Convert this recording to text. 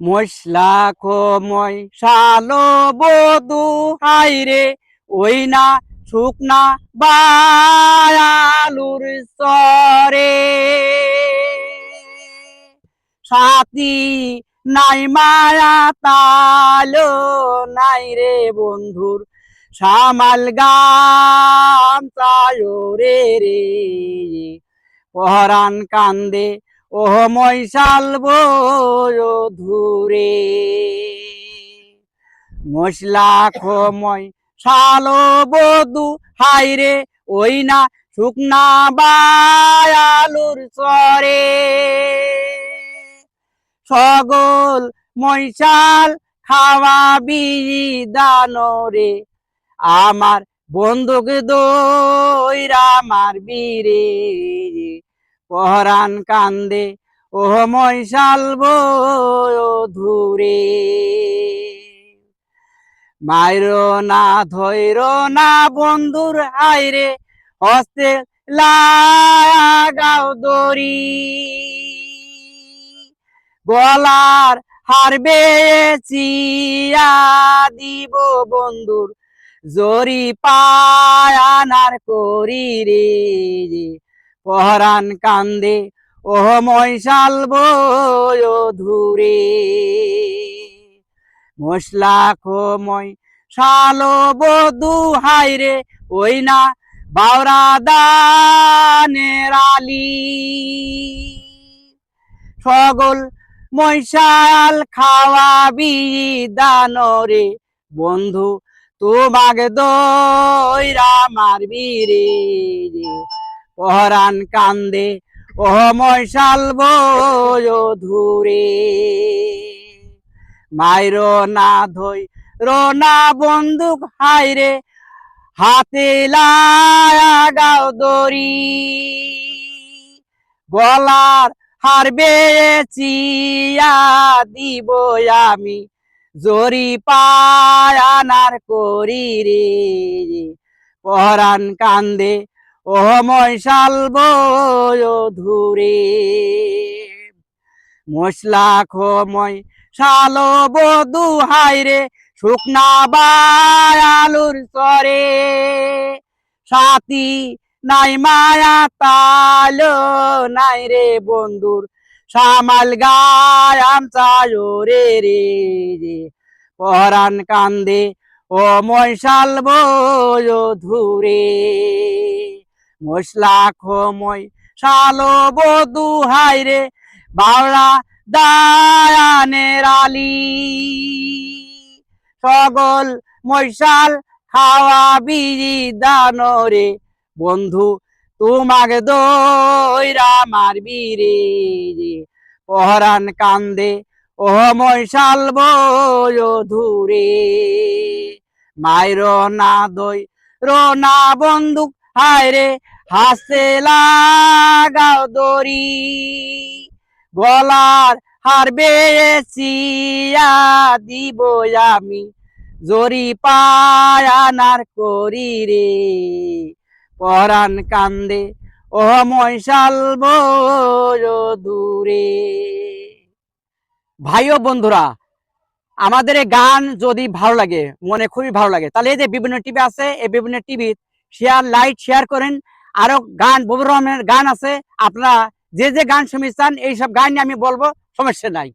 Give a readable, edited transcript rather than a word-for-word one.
মশলা কময় শালো বধু হাইরে ওই না শুকনা বায়ালুর সরে সাথী নাই মায়া তালো নাই রে বন্ধুর সামাল গাম চায়ো রে রে পহরান কান্দে ও ময়সাল ধুরে মশলা খময় শালো বধু হাইরে ওই না শুকনা বায়ালুর চরে সগল ময়সাল খাওয়াবি দানরে আমার বন্দুক দইরা মারবি রে পহরান কান্দে ও ময়সাল ধুরে মাইর না ধৈর না বন্ধুর হাইরে হস্তে লাগাও দড়ি গলার হারবে চিয়া দিব বন্ধুর জরি পায়ানার করি রে পহরান কান্দে ও ময়সাল ধুরে মশলা খময় শালো বধু হাইরে ওই না বাউরা দানের আলি সগল ময়সাল খাওয়াবি দানরে বন্ধু তোমাকে দইরা মারবি রে পহরান কান্দে ও ময়সাল ধুরে মাইর না ধই রোনা বন্দুক হাইরে হাতে লাগাও দড়ি গলার হারবে চিয়া দিব আমি জরি পায়ানার করি রে পহরান কান্দে ও ময়সাল ধুরে মশলা খময় শালো বধু হাইরে শুকনা বায়ালুর চরে সাথী নাই মায়া তালো নাই রে বন্ধুর সামাল গায়াম চায়ো রে রে পহরান কান্দে ও ময়সাল ধুরে মশলা খময় শালো বধু হাইরে বাউলা দায়ানের আলি সগল ময়সাল খাওয়াবি দানরে বন্ধু তোমাকে দইরা মারবি রে পহরান কান্দে ও ময়সাল ধুরে মাইর না দই রোনা বন্দুক হায়রে হাসতে লাগাও দড়ি গলার হারবে চিয়া দিব আমি জরি পায়ানার করি রে পহরান কান্দে ও ময়সাল দূরে। ভাই ও বন্ধুরা, আমাদের এই গান যদি ভালো লাগে, মনে খুবই ভালো লাগে, তাহলে এই যে বিভিন্ন টিভি আছে, এই বিভিন্ন টিভি শেয়ার করেন। আরো গান বহু রকমের গান আছে, আপনারা যে যে গান শুনতে চান এইসব গান আমি বলবো, সমস্যা নাই।